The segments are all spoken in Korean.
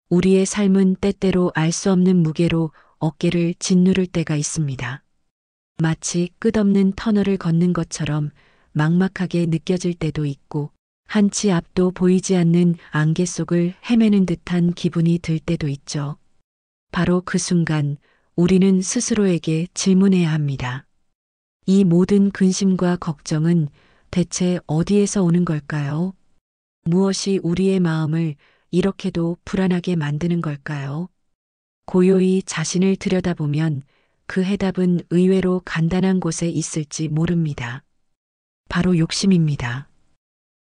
우리의 삶은 때때로 알 수 없는 무게로 어깨를 짓누를 때가 있습니다. 마치 끝없는 터널을 걷는 것처럼 막막하게 느껴질 때도 있고, 한치 앞도 보이지 않는 안개 속을 헤매는 듯한 기분이 들 때도 있죠. 바로 그 순간 우리는 스스로에게 질문해야 합니다. 이 모든 근심과 걱정은 대체 어디에서 오는 걸까요? 무엇이 우리의 마음을 이렇게도 불안하게 만드는 걸까요? 고요히 자신을 들여다보면 그 해답은 의외로 간단한 곳에 있을지 모릅니다. 바로 욕심입니다.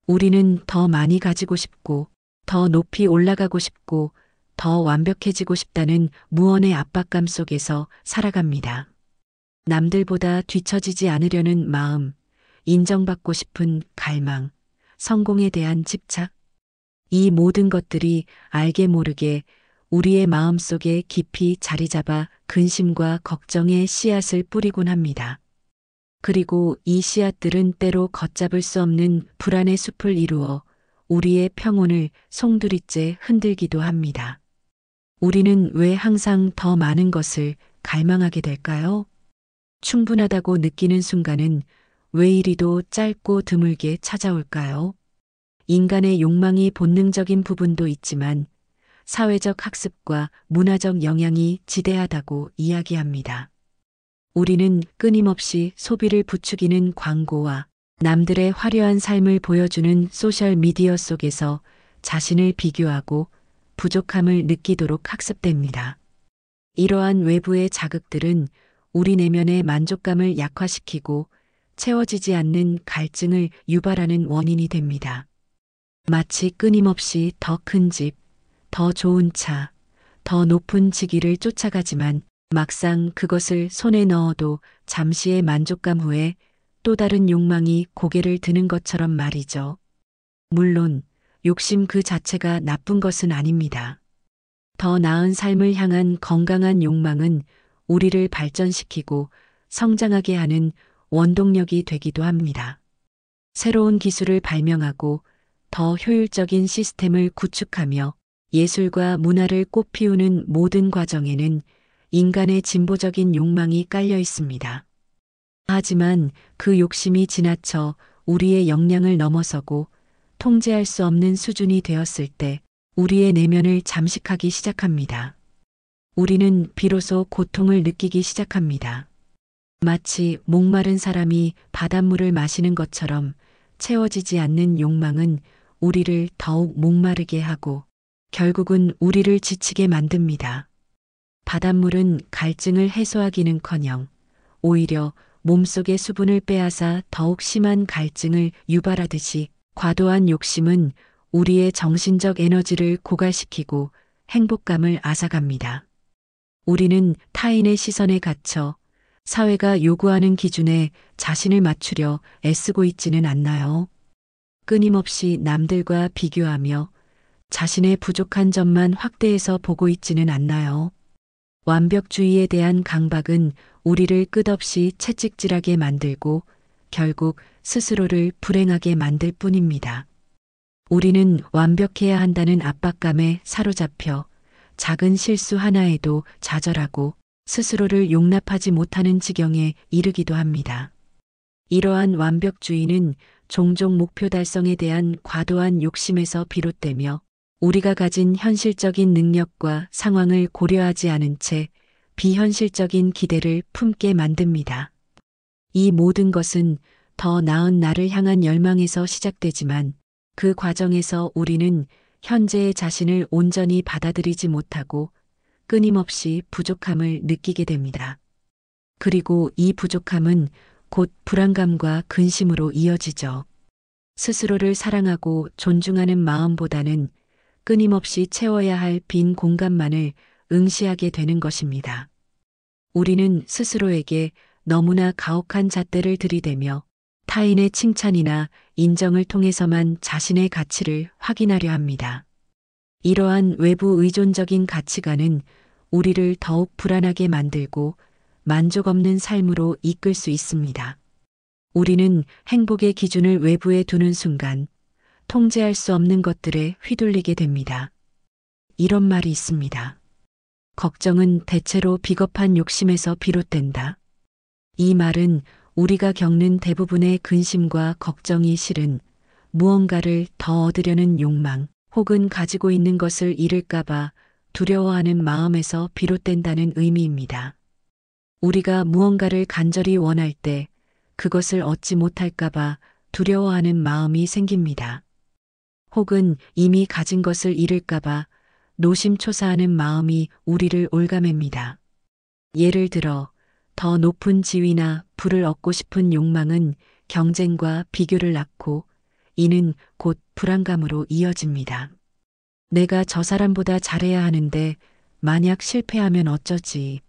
우리는 더 많이 가지고 싶고, 더 높이 올라가고 싶고, 더 완벽해지고 싶다는 무언의 압박감 속에서 살아갑니다. 남들보다 뒤처지지 않으려는 마음, 인정받고 싶은 갈망, 성공에 대한 집착, 이 모든 것들이 알게 모르게 우리의 마음 속에 깊이 자리 잡아 근심과 걱정의 씨앗을 뿌리곤 합니다. 그리고 이 씨앗들은 때로 걷잡을 수 없는 불안의 숲을 이루어 우리의 평온을 송두리째 흔들기도 합니다. 우리는 왜 항상 더 많은 것을 갈망하게 될까요? 충분하다고 느끼는 순간은 왜 이리도 짧고 드물게 찾아올까요? 인간의 욕망이 본능적인 부분도 있지만 사회적 학습과 문화적 영향이 지대하다고 이야기합니다. 우리는 끊임없이 소비를 부추기는 광고와 남들의 화려한 삶을 보여주는 소셜 미디어 속에서 자신을 비교하고 부족함을 느끼도록 학습됩니다. 이러한 외부의 자극들은 우리 내면의 만족감을 약화시키고 채워지지 않는 갈증을 유발하는 원인이 됩니다. 마치 끊임없이 더 큰 집, 더 좋은 차, 더 높은 직위를 쫓아가지만 막상 그것을 손에 넣어도 잠시의 만족감 후에 또 다른 욕망이 고개를 드는 것처럼 말이죠. 물론 욕심 그 자체가 나쁜 것은 아닙니다. 더 나은 삶을 향한 건강한 욕망은 우리를 발전시키고 성장하게 하는 원동력이 되기도 합니다. 새로운 기술을 발명하고 더 효율적인 시스템을 구축하며 예술과 문화를 꽃피우는 모든 과정에는 인간의 진보적인 욕망이 깔려 있습니다. 하지만 그 욕심이 지나쳐 우리의 역량을 넘어서고 통제할 수 없는 수준이 되었을 때 우리의 내면을 잠식하기 시작합니다. 우리는 비로소 고통을 느끼기 시작합니다. 마치 목마른 사람이 바닷물을 마시는 것처럼 채워지지 않는 욕망은 우리를 더욱 목마르게 하고 결국은 우리를 지치게 만듭니다. 바닷물은 갈증을 해소하기는커녕 오히려 몸속의 수분을 빼앗아 더욱 심한 갈증을 유발하듯이 과도한 욕심은 우리의 정신적 에너지를 고갈시키고 행복감을 앗아갑니다. 우리는 타인의 시선에 갇혀 사회가 요구하는 기준에 자신을 맞추려 애쓰고 있지는 않나요? 끊임없이 남들과 비교하며 자신의 부족한 점만 확대해서 보고 있지는 않나요? 완벽주의에 대한 강박은 우리를 끝없이 채찍질하게 만들고 결국 스스로를 불행하게 만들 뿐입니다. 우리는 완벽해야 한다는 압박감에 사로잡혀 작은 실수 하나에도 좌절하고 스스로를 용납하지 못하는 지경에 이르기도 합니다. 이러한 완벽주의는 종종 목표 달성에 대한 과도한 욕심에서 비롯되며 우리가 가진 현실적인 능력과 상황을 고려하지 않은 채 비현실적인 기대를 품게 만듭니다. 이 모든 것은 더 나은 나를 향한 열망에서 시작되지만 그 과정에서 우리는 현재의 자신을 온전히 받아들이지 못하고 끊임없이 부족함을 느끼게 됩니다. 그리고 이 부족함은 곧 불안감과 근심으로 이어지죠. 스스로를 사랑하고 존중하는 마음보다는 끊임없이 채워야 할 빈 공간만을 응시하게 되는 것입니다. 우리는 스스로에게 너무나 가혹한 잣대를 들이대며 타인의 칭찬이나 인정을 통해서만 자신의 가치를 확인하려 합니다. 이러한 외부 의존적인 가치관은 우리를 더욱 불안하게 만들고 만족 없는 삶으로 이끌 수 있습니다. 우리는 행복의 기준을 외부에 두는 순간 통제할 수 없는 것들에 휘둘리게 됩니다. 이런 말이 있습니다. 걱정은 대체로 비겁한 욕심에서 비롯된다. 이 말은 우리가 겪는 대부분의 근심과 걱정이 실은 무언가를 더 얻으려는 욕망 혹은 가지고 있는 것을 잃을까봐 두려워하는 마음에서 비롯된다는 의미입니다. 우리가 무언가를 간절히 원할 때 그것을 얻지 못할까봐 두려워하는 마음이 생깁니다. 혹은 이미 가진 것을 잃을까봐 노심초사하는 마음이 우리를 올가맵니다. 예를 들어 더 높은 지위나 부를 얻고 싶은 욕망은 경쟁과 비교를 낳고 이는 곧 불안감으로 이어집니다. 내가 저 사람보다 잘해야 하는데 만약 실패하면 어쩌지?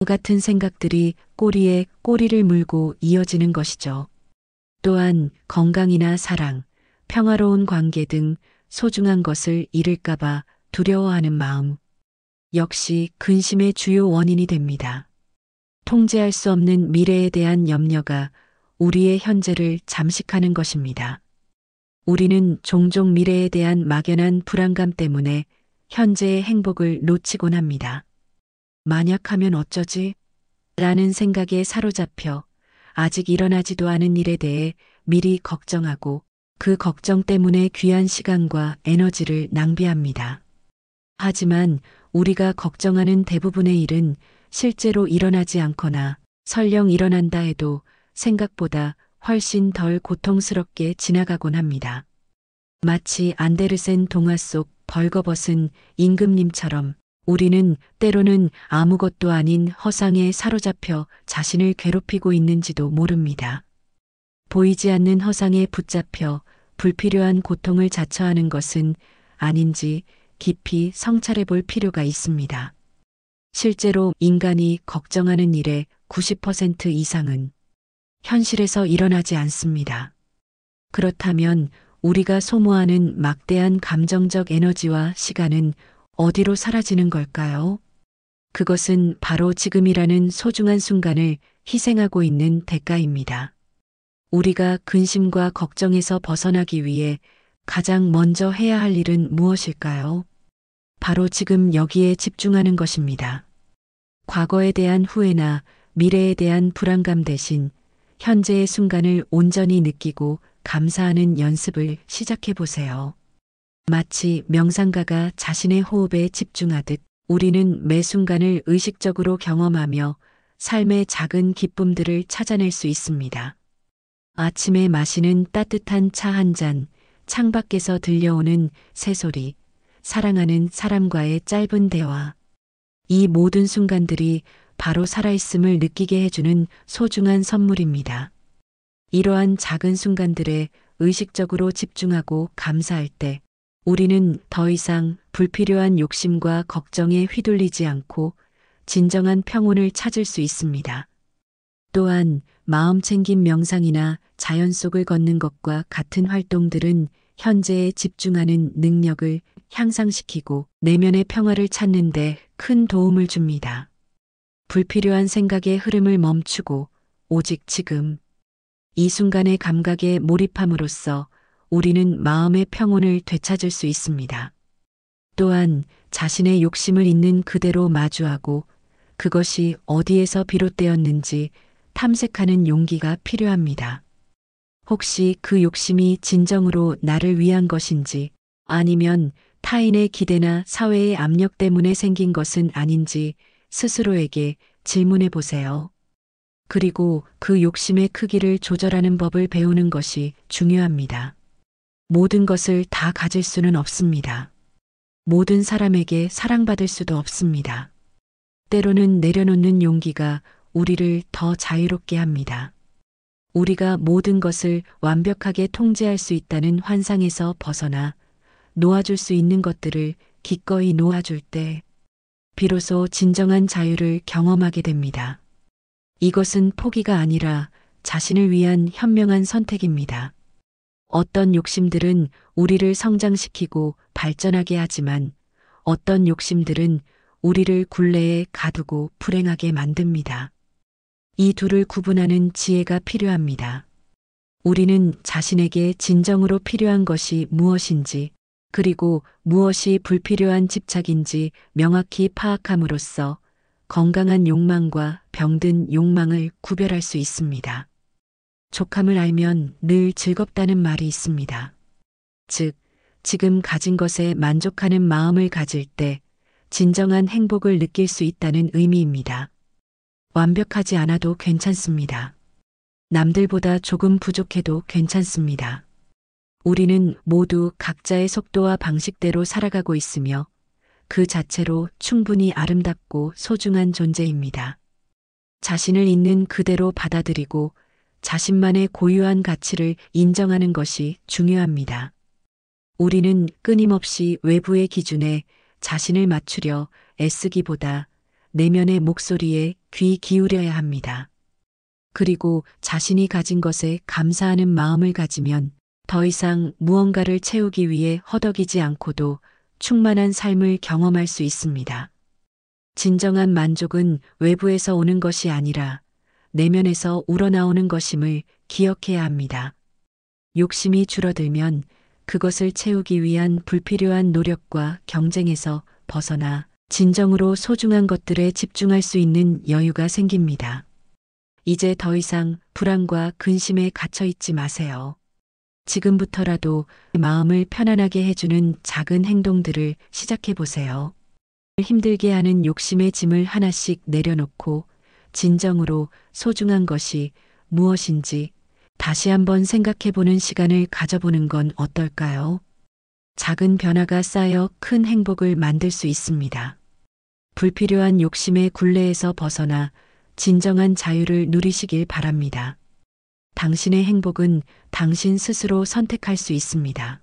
같은 생각들이 꼬리에 꼬리를 물고 이어지는 것이죠. 또한 건강이나 사랑, 평화로운 관계 등 소중한 것을 잃을까봐 두려워하는 마음 역시 근심의 주요 원인이 됩니다. 통제할 수 없는 미래에 대한 염려가 우리의 현재를 잠식하는 것입니다. 우리는 종종 미래에 대한 막연한 불안감 때문에 현재의 행복을 놓치곤 합니다. 만약 하면 어쩌지? 라는 생각에 사로잡혀 아직 일어나지도 않은 일에 대해 미리 걱정하고 그 걱정 때문에 귀한 시간과 에너지를 낭비합니다. 하지만 우리가 걱정하는 대부분의 일은 실제로 일어나지 않거나 설령 일어난다 해도 생각보다 훨씬 덜 고통스럽게 지나가곤 합니다. 마치 안데르센 동화 속 벌거벗은 임금님처럼 우리는 때로는 아무것도 아닌 허상에 사로잡혀 자신을 괴롭히고 있는지도 모릅니다. 보이지 않는 허상에 붙잡혀 불필요한 고통을 자처하는 것은 아닌지 깊이 성찰해 볼 필요가 있습니다. 실제로 인간이 걱정하는 일의 90% 이상은 현실에서 일어나지 않습니다. 그렇다면 우리가 소모하는 막대한 감정적 에너지와 시간은 어디로 사라지는 걸까요? 그것은 바로 지금이라는 소중한 순간을 희생하고 있는 대가입니다. 우리가 근심과 걱정에서 벗어나기 위해 가장 먼저 해야 할 일은 무엇일까요? 바로 지금 여기에 집중하는 것입니다. 과거에 대한 후회나 미래에 대한 불안감 대신 현재의 순간을 온전히 느끼고 감사하는 연습을 시작해 보세요. 마치 명상가가 자신의 호흡에 집중하듯 우리는 매 순간을 의식적으로 경험하며 삶의 작은 기쁨들을 찾아낼 수 있습니다. 아침에 마시는 따뜻한 차 한 잔, 창밖에서 들려오는 새소리, 사랑하는 사람과의 짧은 대화. 이 모든 순간들이 바로 살아있음을 느끼게 해주는 소중한 선물입니다. 이러한 작은 순간들에 의식적으로 집중하고 감사할 때 우리는 더 이상 불필요한 욕심과 걱정에 휘둘리지 않고 진정한 평온을 찾을 수 있습니다. 또한 마음 챙김 명상이나 자연 속을 걷는 것과 같은 활동들은 현재에 집중하는 능력을 향상시키고 내면의 평화를 찾는 데 큰 도움을 줍니다. 불필요한 생각의 흐름을 멈추고 오직 지금 이 순간의 감각에 몰입함으로써 우리는 마음의 평온을 되찾을 수 있습니다. 또한 자신의 욕심을 있는 그대로 마주하고 그것이 어디에서 비롯되었는지 탐색하는 용기가 필요합니다. 혹시 그 욕심이 진정으로 나를 위한 것인지 아니면 타인의 기대나 사회의 압력 때문에 생긴 것은 아닌지 스스로에게 질문해 보세요. 그리고 그 욕심의 크기를 조절하는 법을 배우는 것이 중요합니다. 모든 것을 다 가질 수는 없습니다. 모든 사람에게 사랑받을 수도 없습니다. 때로는 내려놓는 용기가 우리를 더 자유롭게 합니다. 우리가 모든 것을 완벽하게 통제할 수 있다는 환상에서 벗어나 놓아줄 수 있는 것들을 기꺼이 놓아줄 때 비로소 진정한 자유를 경험하게 됩니다. 이것은 포기가 아니라 자신을 위한 현명한 선택입니다. 어떤 욕심들은 우리를 성장시키고 발전하게 하지만 어떤 욕심들은 우리를 굴레에 가두고 불행하게 만듭니다. 이 둘을 구분하는 지혜가 필요합니다. 우리는 자신에게 진정으로 필요한 것이 무엇인지 그리고 무엇이 불필요한 집착인지 명확히 파악함으로써 건강한 욕망과 병든 욕망을 구별할 수 있습니다. 족함을 알면 늘 즐겁다는 말이 있습니다. 즉, 지금 가진 것에 만족하는 마음을 가질 때 진정한 행복을 느낄 수 있다는 의미입니다. 완벽하지 않아도 괜찮습니다. 남들보다 조금 부족해도 괜찮습니다. 우리는 모두 각자의 속도와 방식대로 살아가고 있으며 그 자체로 충분히 아름답고 소중한 존재입니다. 자신을 있는 그대로 받아들이고 자신만의 고유한 가치를 인정하는 것이 중요합니다. 우리는 끊임없이 외부의 기준에 자신을 맞추려 애쓰기보다 내면의 목소리에 귀 기울여야 합니다. 그리고 자신이 가진 것에 감사하는 마음을 가지면 더 이상 무언가를 채우기 위해 허덕이지 않고도 충만한 삶을 경험할 수 있습니다. 진정한 만족은 외부에서 오는 것이 아니라 내면에서 우러나오는 것임을 기억해야 합니다. 욕심이 줄어들면 그것을 채우기 위한 불필요한 노력과 경쟁에서 벗어나 진정으로 소중한 것들에 집중할 수 있는 여유가 생깁니다. 이제 더 이상 불안과 근심에 갇혀 있지 마세요. 지금부터라도 마음을 편안하게 해주는 작은 행동들을 시작해 보세요. 힘들게 하는 욕심의 짐을 하나씩 내려놓고 진정으로 소중한 것이 무엇인지 다시 한번 생각해 보는 시간을 가져보는 건 어떨까요? 작은 변화가 쌓여 큰 행복을 만들 수 있습니다. 불필요한 욕심의 굴레에서 벗어나 진정한 자유를 누리시길 바랍니다. 당신의 행복은 당신 스스로 선택할 수 있습니다.